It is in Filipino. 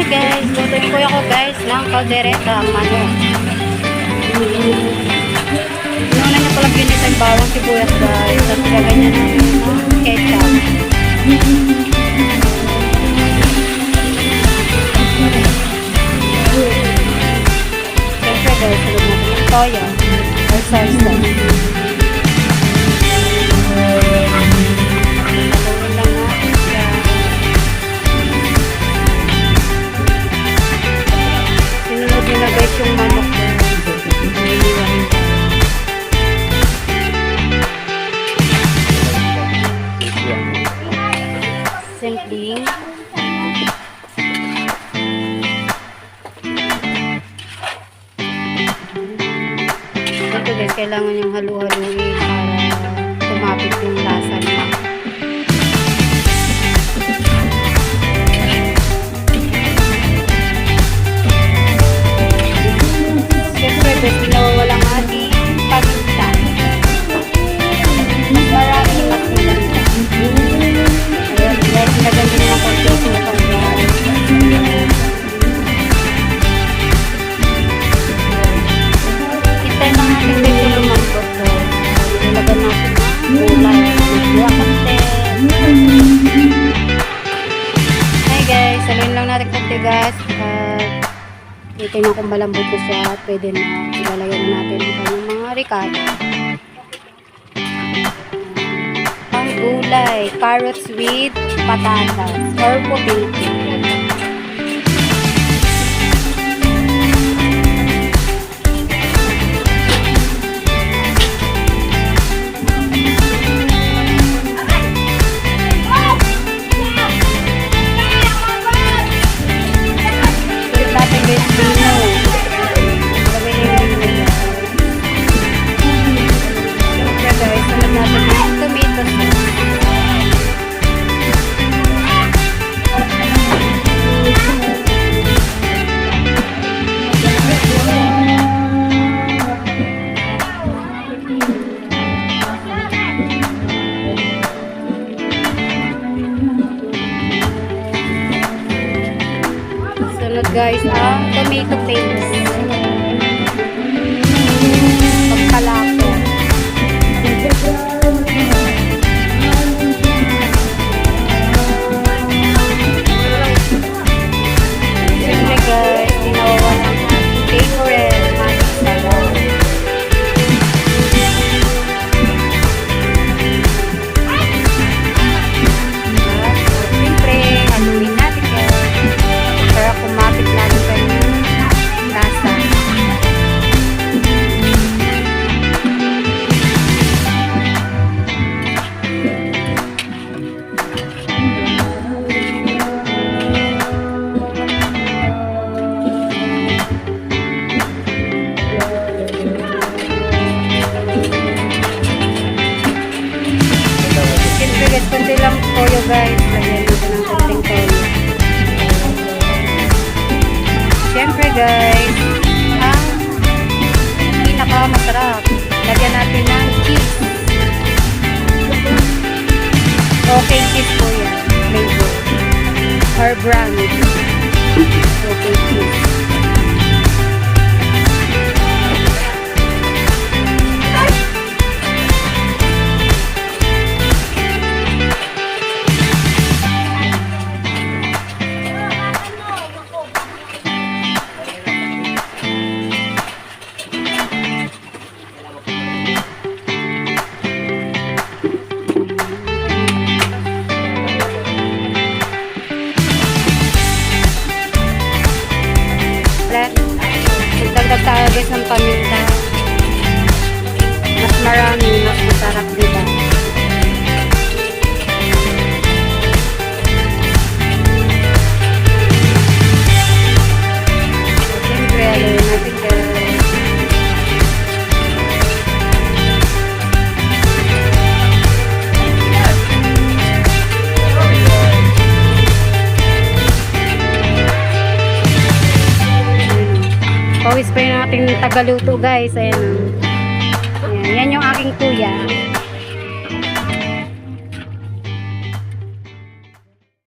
Hi guys, lutuin ko ako guys ng kaldereta, manok. Una niya pala ginitan bawang sibuyas guys, at lagyan niya ng ketchup. Siyempre guys, tulog natin ng toyo or soy sauce. Guys, yung manok ko. Simpleng. Ito guys, kailangan yung halu-haluin para tumapit yung lasa niya. Tapos nawawalang ating paminta. Mas marami mas maganda. Ayan, guys, naganda nyo ng konti na pag-gari. Hintay lang natin dito lumambot. Nilagyan natin ng gulay. Magbuha konti. Hi guys, saluhin lang natin konti guys. Tingnan kung malambot na siya at pwede na ilalagyan na natin ang kanyang mga ricotta. Ang gulay, carrots with patatas or potato. Guys, tomato paste. Pagkalako. Siyempre guys, ginawa ng favorite magic salad. Siyempre, haluin natin guys. Para kumapit lalo kanyang lasa. Siyempre guys, kunti lang toyo guys. Lagyan natin ng kunting toyo. Siyempre guys, ang pinakamasarap, lagyan natin ng cheese. Okay cheese po yan, flavor. Or brownie. Okay cheese. Dagdag tayo guys ng paminta. Mas marami, mas masarap diba? Siyempre, aluin natin guys. Pawis pa yung ating tagaluto guys. Ayan. Ayan, yan yung aking kuya.